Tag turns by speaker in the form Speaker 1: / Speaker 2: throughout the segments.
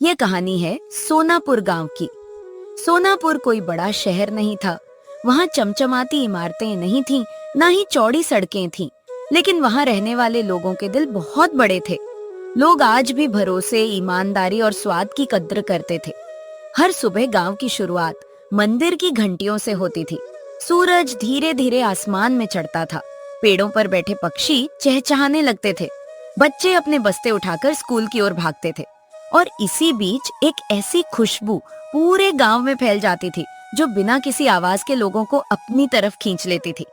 Speaker 1: ये कहानी है सोनापुर गांव की। सोनापुर कोई बड़ा शहर नहीं था। वहाँ चमचमाती इमारतें नहीं थीं, ना ही चौड़ी सड़कें थीं, लेकिन वहाँ रहने वाले लोगों के दिल बहुत बड़े थे। लोग आज भी भरोसे, ईमानदारी और स्वाद की कद्र करते थे। हर सुबह गांव की शुरुआत मंदिर की घंटियों से होती थी। सूरज धीरे धीरे आसमान में चढ़ता था। पेड़ों पर बैठे पक्षी चहचहाने लगते थे। बच्चे अपने बस्ते उठाकर स्कूल की ओर भागते थे। और इसी बीच एक ऐसी खुशबू पूरे गांव में फैल जाती थी जो बिना किसी आवाज के लोगों को अपनी तरफ खींच लेती थी।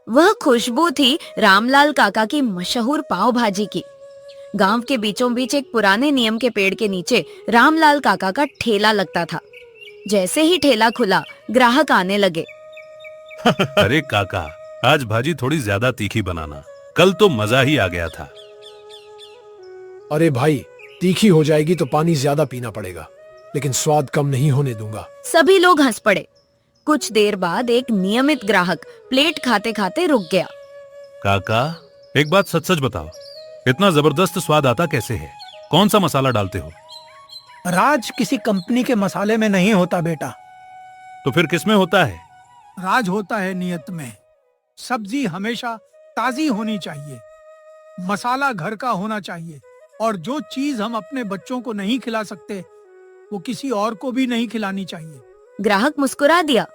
Speaker 1: वह खुशबू थी रामलाल काका की मशहूर पाव भाजी की। गांव के बीचों बीच एक पुराने नियम के पेड़ के नीचे रामलाल काका का ठेला लगता था। जैसे ही ठेला खुला, ग्राहक आने लगे।
Speaker 2: अरे काका, आज भाजी थोड़ी ज्यादा तीखी बनाना, कल तो मजा ही आ गया था।
Speaker 3: अरे भाई, तीखी हो जाएगी तो पानी ज्यादा पीना पड़ेगा, लेकिन स्वाद कम नहीं होने दूंगा।
Speaker 1: सभी लोग हंस पड़े। कुछ देर बाद एक नियमित ग्राहक प्लेट खाते खाते रुक गया।
Speaker 2: काका, एक बात सच सच बताओ, इतना जबरदस्त स्वाद आता कैसे है? कौन सा मसाला डालते हो?
Speaker 4: राज किसी कंपनी के मसाले में नहीं होता बेटा।
Speaker 2: तो फिर किसमें होता है?
Speaker 4: राज होता है नियत में। सब्जी हमेशा ताजी होनी चाहिए, मसाला घर का होना चाहिए, और जो चीज हम अपने बच्चों को नहीं खिला सकते वो किसी और को भी नहीं खिलानी चाहिए।
Speaker 1: ग्राहक मुस्कुरा दिया।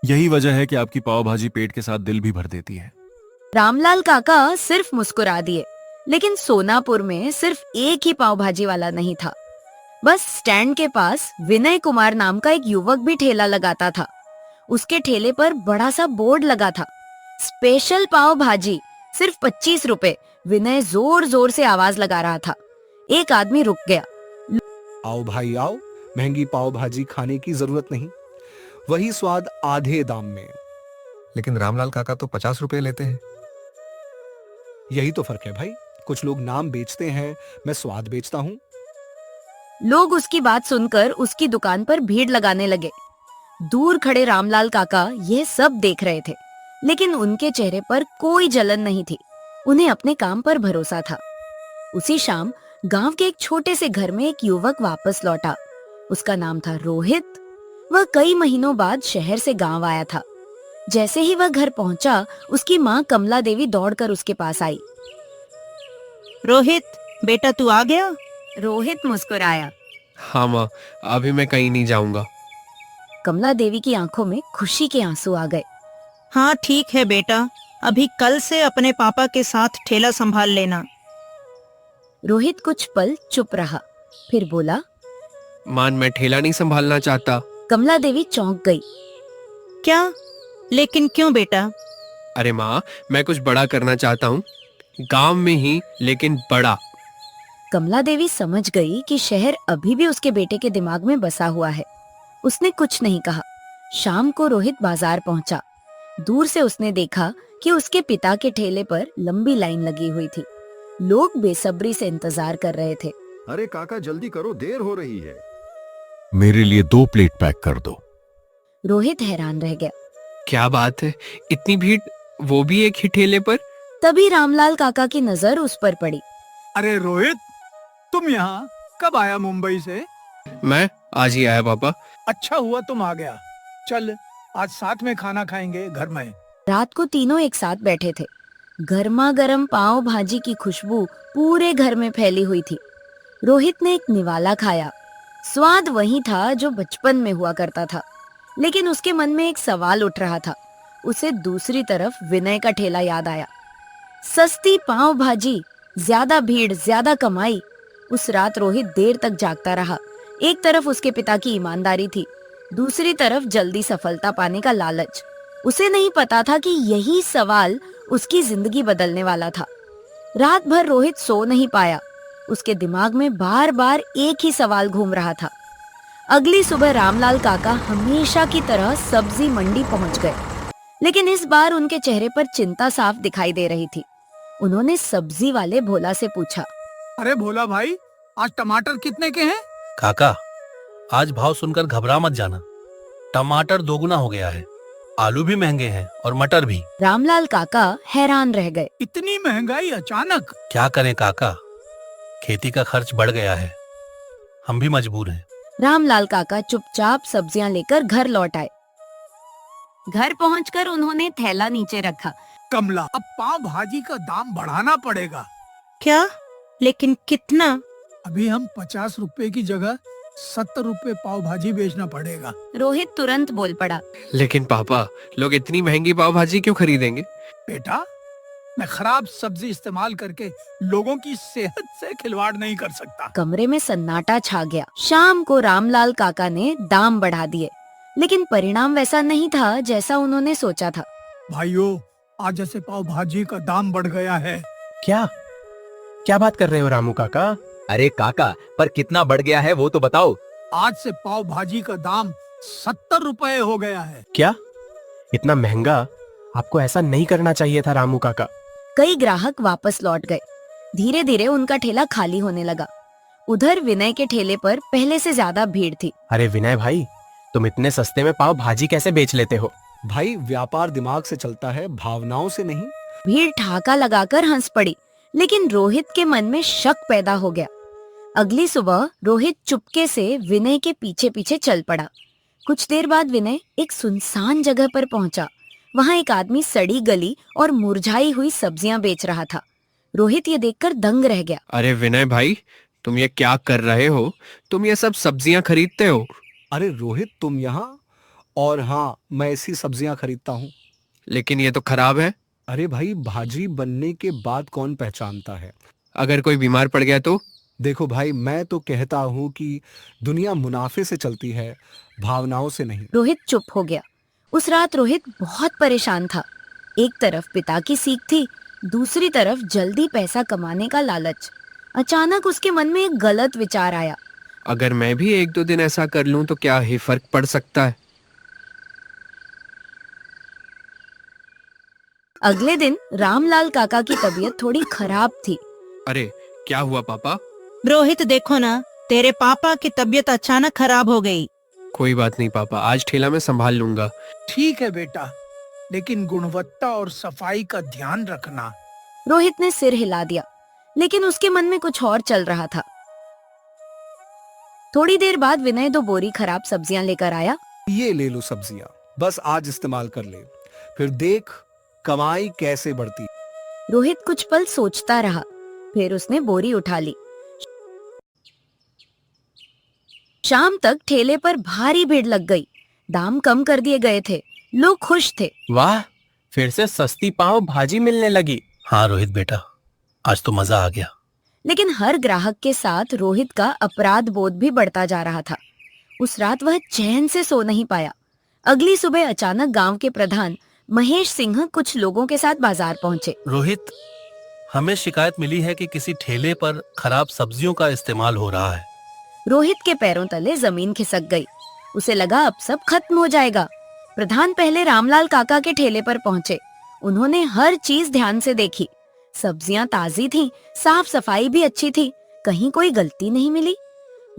Speaker 5: यही वजह है कि आपकी पाव भाजी पेट के साथ दिल भी भर देती है।
Speaker 1: रामलाल काका सिर्फ मुस्कुरा दिए, लेकिन सोनापुर में सिर्फ एक ही पाव भाजी वाला नहीं था। बस स्टैंड के पास विनय कुमार नाम का एक युवक भी ठेला लगाता था। उसके ठेले पर बड़ा सा बोर्ड लगा था, स्पेशल पाव भाजी, सिर्फ 25 रुपए। विनय जोर जोर से आवाज लगा रहा था। एक आदमी रुक गया।
Speaker 6: आओ भाई आओ, महंगी पाव भाजी खाने की जरूरत नहीं, वही स्वाद आधे दाम में।
Speaker 7: लेकिन रामलाल काका तो 50 रुपए लेते हैं।
Speaker 6: यही तो फर्क है भाई, कुछ लोग नाम बेचते हैं, मैं स्वाद बेचता हूँ।
Speaker 1: लोग उसकी बात सुनकर उसकी दुकान पर भीड़ लगाने लगे। दूर खड़े रामलाल काका यह सब देख रहे थे, लेकिन उनके चेहरे पर कोई जलन नहीं थी। उन्हें अपने काम पर भरोसा था। उसी शाम गांव के एक छोटे से घर में एक युवक वापस लौटा। उसका नाम था रोहित। वह कई महीनों बाद शहर से गांव आया था। जैसे ही वह घर पहुंचा, उसकी माँ कमला देवी दौड़कर उसके पास आई।
Speaker 8: रोहित, बेटा तू आ गया?
Speaker 1: रोहित मुस्कुराया।
Speaker 9: हाँ माँ, अभी मैं कहीं नहीं जाऊंगा।
Speaker 1: कमला देवी की आंखों में खुशी के आंसू आ गए।
Speaker 8: हाँ ठीक है बेटा, अभी कल से अपने पापा के साथ ठेला संभाल लेना।
Speaker 1: रोहित कुछ पल चुप रहा, फिर बोला,
Speaker 9: मान मैं ठेला नहीं संभालना चाहता।
Speaker 1: कमला देवी चौंक गई।
Speaker 8: क्या? लेकिन क्यों बेटा?
Speaker 9: अरे माँ, मैं कुछ बड़ा करना चाहता हूँ, गांव में ही, लेकिन बड़ा।
Speaker 1: कमला देवी समझ गई कि शहर अभी भी उसके बेटे के दिमाग में बसा हुआ है। उसने कुछ नहीं कहा। शाम को रोहित बाजार पहुंचा। दूर से उसने देखा कि उसके पिता के ठेले पर लंबी लाइन लगी हुई थी। लोग बेसब्री से इंतजार कर रहे थे।
Speaker 10: अरे काका जल्दी करो, देर हो रही है।
Speaker 5: मेरे लिए 2 प्लेट पैक कर दो।
Speaker 1: रोहित हैरान रह गया।
Speaker 9: क्या बात है, इतनी भीड़, वो भी एक ही ठेले पर?
Speaker 1: तभी रामलाल काका की नजर उस पर पड़ी।
Speaker 4: अरे रोहित, तुम यहाँ कब आया मुंबई से?
Speaker 9: मैं आज ही आया पापा।
Speaker 4: अच्छा हुआ तुम आ गया। चल आज साथ में खाना खाएंगे घर में।
Speaker 1: रात को तीनों एक साथ बैठे थे। गर्मा गर्म पाव भाजी की खुशबू पूरे घर में फैली हुई थी। रोहित ने एक निवाला खाया। स्वाद वही था जो बचपन में हुआ करता था, लेकिन उसके मन में एक सवाल उठ रहा था। उसे दूसरी तरफ विनय का ठेला याद आया। सस्ती पाव भाजी, ज्यादा भीड़, ज्यादा कमाई। उस रात रोहित देर तक जागता रहा। एक तरफ उसके पिता की ईमानदारी थी, दूसरी तरफ जल्दी सफलता पाने का लालच। उसे नहीं पता था कि यही सवाल उसकी जिंदगी बदलने वाला था। रात भर रोहित सो नहीं पाया। उसके दिमाग में बार बार एक ही सवाल घूम रहा था। अगली सुबह रामलाल काका हमेशा की तरह सब्जी मंडी पहुंच गए, लेकिन इस बार उनके चेहरे पर चिंता साफ दिखाई दे रही थी। उन्होंने सब्जी वाले भोला से पूछा,
Speaker 4: अरे भोला भाई, आज टमाटर कितने के हैं?
Speaker 11: काका, आज भाव सुनकर घबरा मत जाना। टमाटर दोगुना हो गया है, आलू भी महंगे हैं और मटर भी।
Speaker 1: रामलाल काका हैरान रह गए।
Speaker 4: इतनी महंगाई अचानक?
Speaker 11: क्या करें काका, खेती का खर्च बढ़ गया है। हम भी मजबूर हैं।
Speaker 1: रामलाल काका चुपचाप सब्जियां लेकर घर लौट आए। घर पहुंचकर उन्होंने थैला नीचे रखा।
Speaker 4: कमला, अब पाव भाजी का दाम बढ़ाना पड़ेगा।
Speaker 8: क्या? लेकिन कितना?
Speaker 4: अभी हम 50 रुपए की जगह 70 रुपए पाव भाजी बेचना पड़ेगा।
Speaker 1: रोहित तुरंत बोल पड़ा।
Speaker 9: लेकिन पापा, लोग इतनी महंगी पाव भाजी क्यों खरीदेंगे?
Speaker 4: बेटा, मैं खराब सब्जी इस्तेमाल करके लोगों की सेहत से खिलवाड़ नहीं कर सकता।
Speaker 1: कमरे में सन्नाटा छा गया। शाम को रामलाल काका ने दाम बढ़ा दिए, लेकिन परिणाम वैसा नहीं था जैसा उन्होंने सोचा था।
Speaker 4: भाइयों, आज से पाव भाजी का दाम बढ़ गया है।
Speaker 12: क्या क्या बात कर रहे हो रामू काका?
Speaker 13: अरे काका, पर कितना बढ़ गया है वो तो बताओ।
Speaker 4: आज से पाव भाजी का दाम 70 रुपए हो गया है।
Speaker 12: क्या? इतना महंगा? आपको ऐसा नहीं करना चाहिए था रामू काका।
Speaker 1: कई ग्राहक वापस लौट गए। धीरे धीरे उनका ठेला खाली होने लगा। उधर विनय के ठेले पर पहले से ज्यादा भीड़ थी।
Speaker 12: अरे विनय भाई, तुम इतने सस्ते में पाव भाजी कैसे बेच लेते हो?
Speaker 6: भाई, व्यापार दिमाग से चलता है, भावनाओं से नहीं।
Speaker 1: भीड़ ठहाका लगाकर हंस पड़ी, लेकिन रोहित के मन में शक पैदा हो गया। अगली सुबह रोहित चुपके से विनय के पीछे पीछे चल पड़ा। कुछ देर बाद विनय एक सुनसान जगह पर पहुंचा। वहां एक आदमी सड़ी गली और मुरझाई हुई सब्जियां बेच रहा था। रोहित ये देखकर दंग रह गया।
Speaker 9: अरे विनय भाई, तुम ये क्या कर रहे हो? तुम ये सब सब्जियां खरीदते हो?
Speaker 6: अरे रोहित, तुम यहाँ? और हाँ, मैं ऐसी सब्जियां खरीदता हूँ।
Speaker 9: लेकिन ये तो खराब है।
Speaker 6: अरे भाई, भाजी बनने के बाद कौन पहचानता है?
Speaker 9: अगर कोई बीमार पड़ गया तो?
Speaker 6: देखो भाई, मैं तो कहता हूँ कि दुनिया मुनाफे से चलती है, भावनाओं से नहीं।
Speaker 1: रोहित चुप हो गया। उस रात रोहित बहुत परेशान था। एक तरफ पिता की सीख थी, दूसरी तरफ जल्दी पैसा कमाने का लालच। अचानक उसके मन में एक गलत विचार आया।
Speaker 9: अगर मैं भी 1-2 दिन ऐसा कर लूं तो क्या ही फर्क पड़ सकता है?
Speaker 1: अगले दिन रामलाल काका की तबीयत थोड़ी खराब थी।
Speaker 9: अरे क्या हुआ पापा?
Speaker 8: रोहित, देखो ना, तेरे पापा की तबीयत अचानक खराब हो गई।
Speaker 9: कोई बात नहीं पापा, आज ठेला मैं संभाल लूंगा।
Speaker 4: ठीक है बेटा, लेकिन गुणवत्ता और सफाई का ध्यान रखना।
Speaker 1: रोहित ने सिर हिला दिया, लेकिन उसके मन में कुछ और चल रहा था। थोड़ी देर बाद विनय 2 बोरी खराब सब्जियां लेकर आया।
Speaker 6: ये ले लो सब्जियां, बस आज इस्तेमाल कर ले, फिर देख कमाई कैसे बढ़ती।
Speaker 1: रोहित कुछ पल सोचता रहा, फिर उसने बोरी उठा ली। शाम तक ठेले पर भारी भीड़ लग गई। दाम कम कर दिए गए थे। लोग खुश थे।
Speaker 12: वाह, फिर से सस्ती पाव भाजी मिलने लगी।
Speaker 11: हाँ रोहित बेटा, आज तो मजा आ गया।
Speaker 1: लेकिन हर ग्राहक के साथ रोहित का अपराध बोध भी बढ़ता जा रहा था। उस रात वह चैन से सो नहीं पाया। अगली सुबह अचानक गांव के प्रधान महेश सिंह कुछ लोगों के साथ बाजार पहुंचे।
Speaker 11: रोहित, हमें शिकायत मिली है कि किसी ठेले पर खराब सब्जियों का इस्तेमाल हो रहा है।
Speaker 1: रोहित के पैरों तले जमीन खिसक गई। उसे लगा अब सब खत्म हो जाएगा। प्रधान पहले रामलाल काका के ठेले पर पहुंचे। उन्होंने हर चीज ध्यान से देखी। सब्जियां ताजी थीं, साफ सफाई भी अच्छी थी, कहीं कोई गलती नहीं मिली।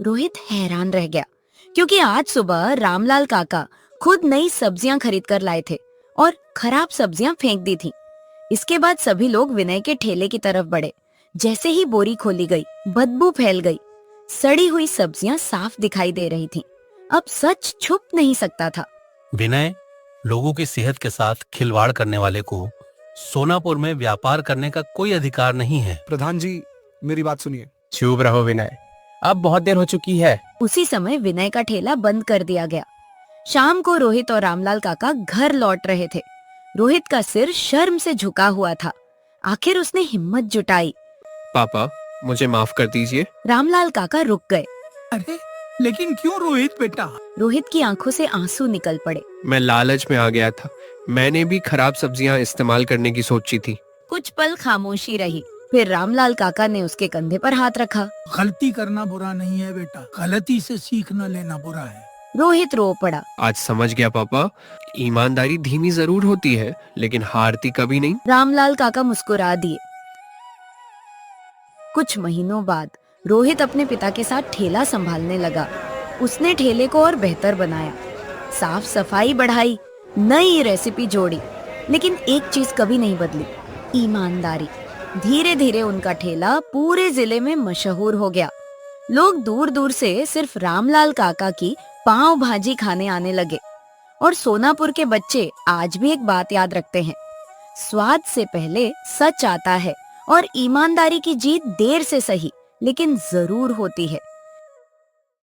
Speaker 1: रोहित हैरान रह गया, क्योंकि आज सुबह रामलाल काका खुद नई सब्जियां खरीद कर लाए थे और खराब सब्जियां फेंक दी थी। इसके बाद सभी लोग विनय के ठेले की तरफ बढ़े। जैसे ही बोरी खोली गई, बदबू फैल गई। सड़ी हुई सब्जियां साफ दिखाई दे रही थीं। अब सच छुप नहीं सकता था।
Speaker 11: विनय, लोगों की सेहत के साथ खिलवाड़ करने वाले को सोनापुर में व्यापार करने का कोई अधिकार नहीं है।
Speaker 6: प्रधान जी, मेरी बात सुनिए।
Speaker 12: चुप रहो विनय, अब बहुत देर हो चुकी है।
Speaker 1: उसी समय विनय का ठेला बंद कर दिया गया। शाम को रोहित और रामलाल काका घर लौट रहे थे। रोहित का सिर शर्म से झुका हुआ था। आखिर उसने हिम्मत जुटाई।
Speaker 9: पापा, मुझे माफ कर दीजिए।
Speaker 1: रामलाल काका रुक गए।
Speaker 4: अरे लेकिन क्यों रोहित बेटा?
Speaker 1: रोहित की आंखों से आंसू निकल पड़े।
Speaker 9: मैं लालच में आ गया था। मैंने भी खराब सब्जियां इस्तेमाल करने की सोची थी।
Speaker 1: कुछ पल खामोशी रही। फिर रामलाल काका ने उसके कंधे पर हाथ रखा।
Speaker 4: गलती करना बुरा नहीं है बेटा, गलती से सीख न लेना बुरा है।
Speaker 1: रोहित रो पड़ा।
Speaker 9: आज समझ गया पापा, ईमानदारी धीमी जरूर होती है, लेकिन हारती कभी नहीं।
Speaker 1: रामलाल काका मुस्कुरा दिए। कुछ महीनों बाद रोहित अपने पिता के साथ ठेला संभालने लगा। उसने ठेले को और बेहतर बनाया, साफ सफाई बढ़ाई, नई रेसिपी जोड़ी, लेकिन एक चीज कभी नहीं बदली, ईमानदारी। धीरे धीरे उनका ठेला पूरे जिले में मशहूर हो गया। लोग दूर दूर से सिर्फ रामलाल काका की पाव भाजी खाने आने लगे। और सोनापुर के बच्चे आज भी एक बात याद रखते हैं, स्वाद से पहले सच आता है और ईमानदारी की जीत देर से सही लेकिन जरूर होती है।